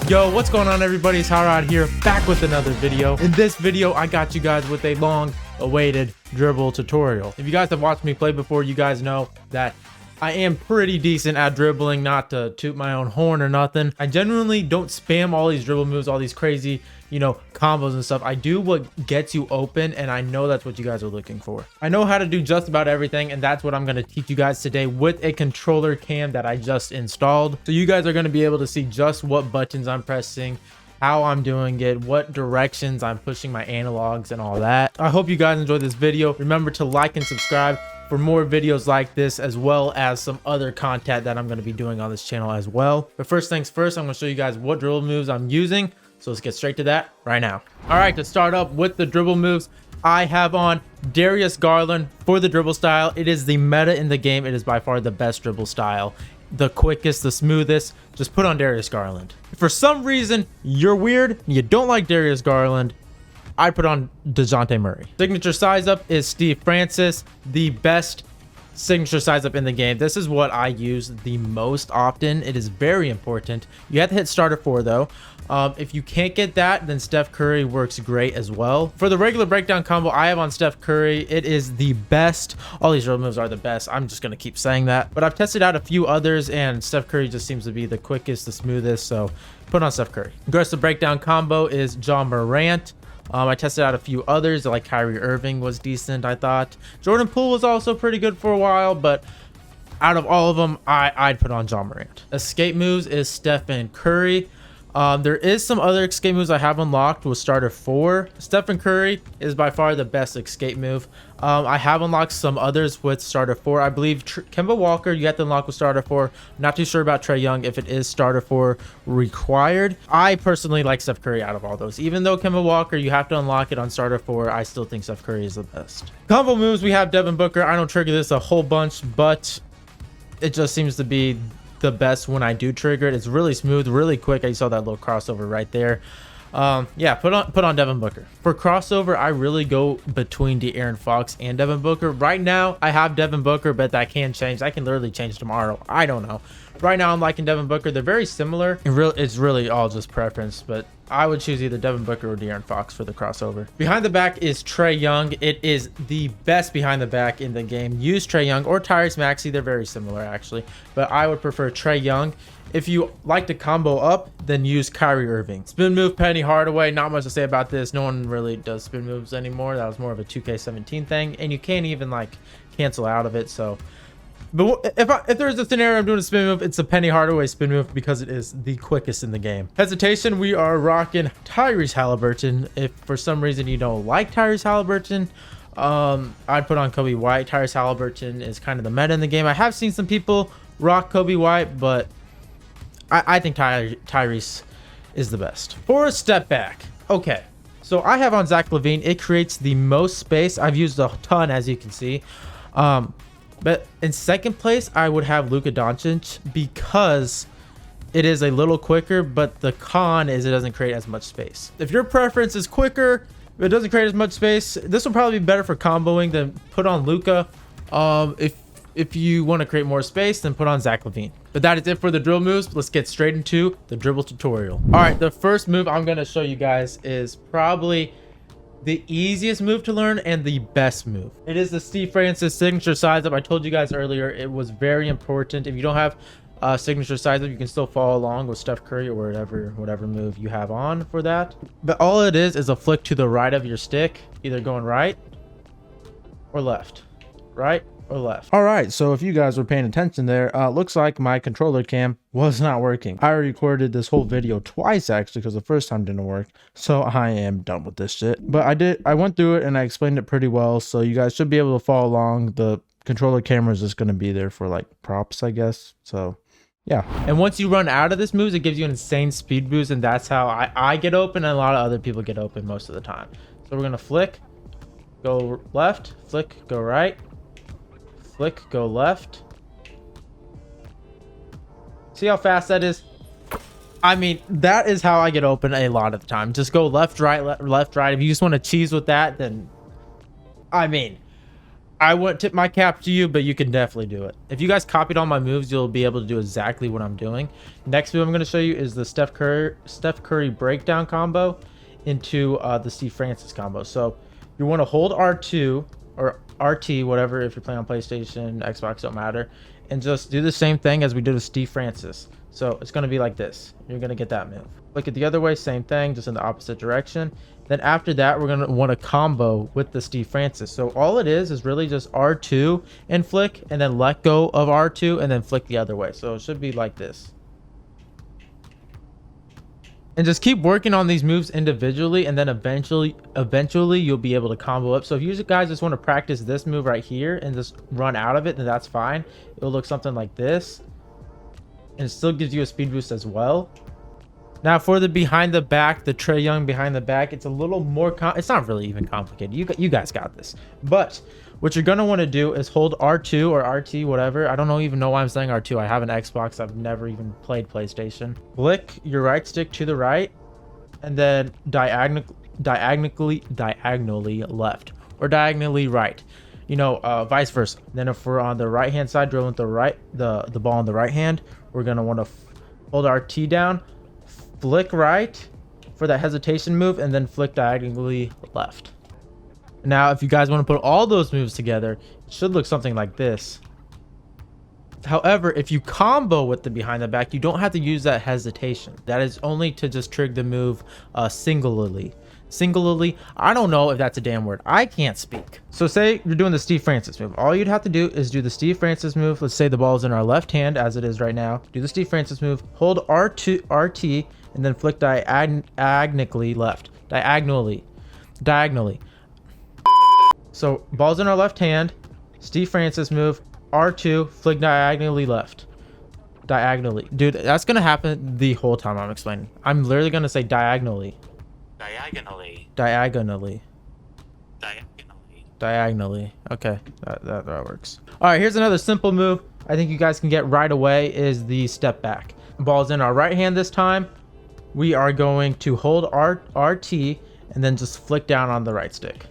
Yo, what's going on, everybody? It's Hotrod here, back with another video. In this video, I got you guys with a long awaited dribble tutorial. If you guys have watched me play before, you guys know that I am pretty decent at dribbling, not to toot my own horn or nothing. I genuinely don't spam all these dribble moves, all these crazy, combos and stuff. I do what gets you open, and I know that's what you guys are looking for. I know how to do just about everything, and that's what I'm going to teach you guys today with a controller cam that I just installed. So you guys are going to be able to see just what buttons I'm pressing, how I'm doing it, what directions I'm pushing my analogs and all that. I hope you guys enjoyed this video. Remember to like and subscribe for more videos like this, as well as some other content that I'm going to be doing on this channel as well. But first things first, I'm going to show you guys what dribble moves I'm using. So let's get straight to that right now. All right, to start up with the dribble moves, I have on Darius Garland for the dribble style. It is the meta in the game. It is by far the best dribble style, the quickest, the smoothest. Just put on Darius Garland. If for some reason you're weird and you don't like Darius Garland, I put on DeJounte Murray. Signature size up is Steve Francis, the best signature size up in the game. This is what I use the most often. It is very important. You have to hit starter 4 though. If you can't get that, then Steph Curry works great as well. For the regular breakdown combo, I have on Steph Curry. It is the best. All these dribble moves are the best. I'm just going to keep saying that. But I've tested out a few others, and Steph Curry just seems to be the quickest, the smoothest. So put on Steph Curry. Aggressive breakdown combo is John Morant. I tested out a few others, like Kyrie Irving was decent, I thought. Jordan Poole was also pretty good for a while, but out of all of them, I'd put on John Morant. Escape moves is Stephen Curry. There is some other escape moves I have unlocked with starter 4. Stephen Curry is by far the best escape move. I have unlocked some others with starter 4. I believe Kemba Walker you have to unlock with starter 4. Not too sure about Trae Young if it is starter 4 required. I personally like Steph Curry out of all those. Even though Kemba Walker you have to unlock it on starter 4, I still think Steph Curry is the best. Combo moves, we have Devin Booker. I don't trigger this a whole bunch, but it just seems to be the best when I do trigger it. It's really smooth, really quick. I saw that little crossover right there. Yeah, put on Devin Booker. For crossover, I really go between De'Aaron Fox and Devin Booker. Right now, I have Devin Booker, but that can change. I can literally change tomorrow. I don't know. Right now, I'm liking Devin Booker. They're very similar. It's really all just preference, but I would choose either Devin Booker or De'Aaron Fox for the crossover. Behind the back is Trae Young. It is the best behind the back in the game. Use Trae Young or Tyrese Maxey. They're very similar, actually, but I would prefer Trae Young. If you like to combo up, then use Kyrie Irving. Spin move, Penny Hardaway. Not much to say about this. No one really does spin moves anymore. That was more of a 2K17 thing, and you can't even cancel out of it. So, but if there's a scenario I'm doing a spin move, it's a Penny Hardaway spin move because it is the quickest in the game. Hesitation, we are rocking Tyrese Halliburton. If for some reason you don't like Tyrese Halliburton, I'd put on Kobe White. Tyrese Halliburton is kind of the meta in the game. I have seen some people rock Kobe White, but I think Tyrese is the best. For a step back, okay, so I have on Zach LaVine. It creates the most space. I've used a ton, as you can see. But in second place, I would have Luka Doncic because it is a little quicker, but the con is it doesn't create as much space. If your preference is quicker, but it doesn't create as much space, this will probably be better for comboing than put on Luka. If you want to create more space, then put on Zach LaVine. But that is it for the drill moves. Let's get straight into the dribble tutorial. All right, the first move I'm going to show you guys is probably the easiest move to learn and the best move. It is the Steve Francis signature size up. I told you guys earlier it was very important. If you don't have signature size up, you can still follow along with Steph Curry or whatever move you have on for that. But all it is a flick to the right of your stick, either going right or left, right or left. All right, so if you guys were paying attention there, looks like my controller cam was not working. I recorded this whole video twice actually because the first time didn't work, so I am done with this shit. But I went through it and I explained it pretty well, so you guys should be able to follow along. The controller camera is just going to be there for props, I guess. So yeah, and once you run out of this moves, it gives you an insane speed boost, and that's how I get open and a lot of other people get open most of the time. So we're gonna flick, go left, flick, go right, flick, go left. See how fast that is? I mean, that is how I get open a lot of the time. Just go left, right, left, right. If you just want to cheese with that, then I mean, I wouldn't tip my cap to you, but you can definitely do it. If you guys copied all my moves, you'll be able to do exactly what I'm doing. Next move I'm going to show you is the Steph Curry breakdown combo into the Steve Francis combo. So you want to hold R2 or RT, whatever, if you're playing on PlayStation, Xbox, don't matter, and just do the same thing as we did with Steve Francis. So it's going to be like this. You're going to get that move. Look at the other way, same thing, just in the opposite direction. Then after that, we're going to want to combo with the Steve Francis. So all it is really just R2 and flick, and then let go of R2 and then flick the other way. So it should be like this. And just keep working on these moves individually, and then eventually you'll be able to combo up. So if you guys just want to practice this move right here and just run out of it, then that's fine. It'll look something like this. And it still gives you a speed boost as well. Now for the behind the back, the Trae Young behind the back, it's a little more it's not really even complicated. You guys got this. But what you're going to want to do is hold R2 or RT, whatever. I don't even know why I'm saying R2. I have an Xbox. I've never even played PlayStation. Flick your right stick to the right, and then diagonally left, or diagonally right. You know, vice versa. Then if we're on the right hand side, dribbling with the ball on the right hand, we're going to want to hold RT down, flick right for that hesitation move, and then flick diagonally left. Now if you guys want to put all those moves together, it should look something like this. However, if you combo with the behind the back, you don't have to use that hesitation. That is only to just trigger the move singularly. I don't know if that's a damn word. I can't speak. So say you're doing the Steve Francis move. All you'd have to do is do the Steve Francis move. Let's say the ball is in our left hand as it is right now. Do the Steve Francis move, hold R2 RT, and then flick diagonally left. Diagonally. So ball's in our left hand, Steve Francis move, R2, flick diagonally left. Diagonally. Dude, that's going to happen the whole time I'm explaining. I'm literally going to say diagonally. Diagonally. Okay, that works. All right, here's another simple move I think you guys can get right away is the step back. Ball's in our right hand this time. We are going to hold RT and then just flick down on the right stick.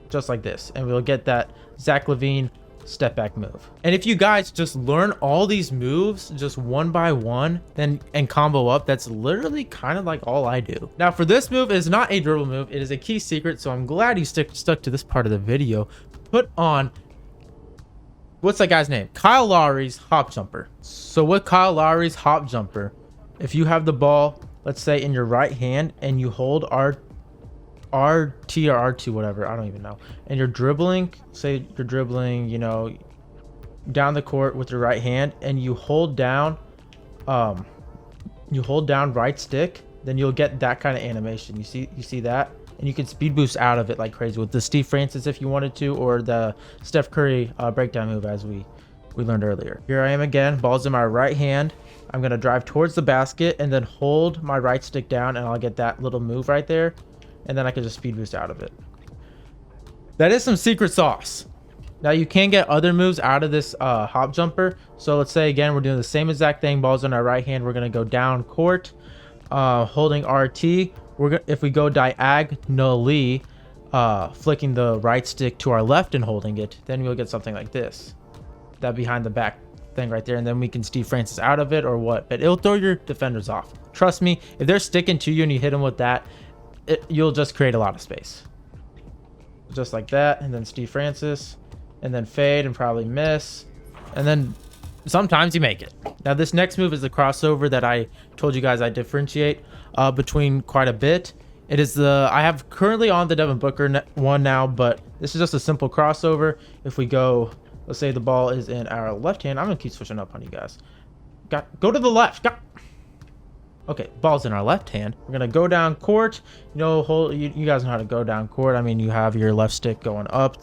Just like this, and we'll get that Zach LaVine step back move. And if you guys just learn all these moves just one by one and combo up, that's literally kind of like all I do. Now for this move, it is not a dribble move, it is a key secret, so I'm glad you stuck to this part of the video. Put on, what's that guy's name? Kyle Lowry's hop jumper. So with Kyle Lowry's hop jumper, if you have the ball, let's say in your right hand, and you hold RT or R2, whatever, I don't even know, and you're dribbling, say you're dribbling, you know, down the court with your right hand, and you hold down right stick, then you'll get that kind of animation. You see that, and you can speed boost out of it like crazy with the Steve Francis if you wanted to, or the Steph Curry breakdown move as we learned earlier. Here I am again, ball's in my right hand. I'm gonna drive towards the basket and then hold my right stick down, and I'll get that little move right there. And then I can just speed boost out of it. That is some secret sauce. Now you can get other moves out of this hop jumper. So let's say again, we're doing the same exact thing. Ball's in our right hand. We're gonna go down court, holding RT. If we go diagonally, flicking the right stick to our left and holding it, then we'll get something like this. That behind the back thing right there, and then we can Steve Francis out of it or what. But it'll throw your defenders off. Trust me, if they're sticking to you and you hit them with that, you'll just create a lot of space. Just like that, and then Steve Francis, and then fade and probably miss, and then sometimes you make it. Now this next move is the crossover that I told you guys I differentiate between quite a bit. It is I have currently on the Devin Booker one now, but this is just a simple crossover. If we go, let's say the ball is in our left hand, I'm gonna keep switching up on you guys. Go to the left. Okay, ball's in our left hand. We're gonna go down court. You know, you guys know how to go down court. I mean, you have your left stick going up,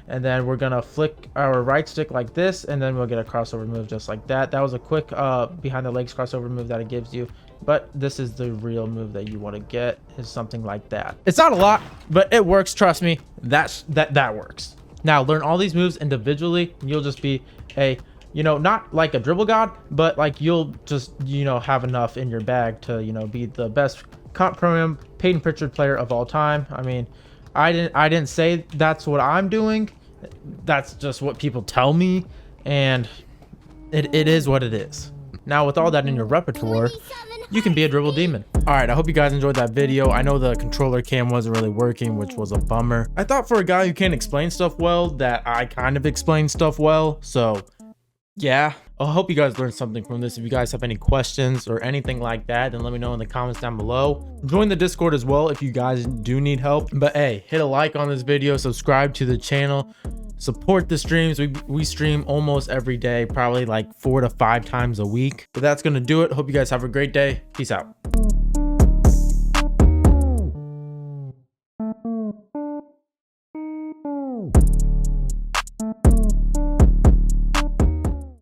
and then we're gonna flick our right stick like this, and then we'll get a crossover move just like that. That was a quick behind the legs crossover move that it gives you, but this is the real move that you want to get, is something like that. It's not a lot, but it works. Trust me, that works. Now learn all these moves individually, and you'll just be a, you know, not like a dribble god, but like you'll just, you know, have enough in your bag to, you know, be the best comp Peyton Pritchard player of all time. I mean, I didn't say that's what I'm doing. That's just what people tell me, and it is what it is. Now, with all that in your repertoire, you can be a dribble demon. All right, I hope you guys enjoyed that video. I know the controller cam wasn't really working, which was a bummer. I thought for a guy who can't explain stuff well that I kind of explain stuff well. So yeah, I hope you guys learned something from this. If you guys have any questions or anything like that, then let me know in the comments down below. Join the Discord as well if you guys do need help. But hey, hit a like on this video, subscribe to the channel, support the streams. We stream almost every day, probably like 4 to 5 times a week. But that's gonna do it. Hope you guys have a great day. Peace out.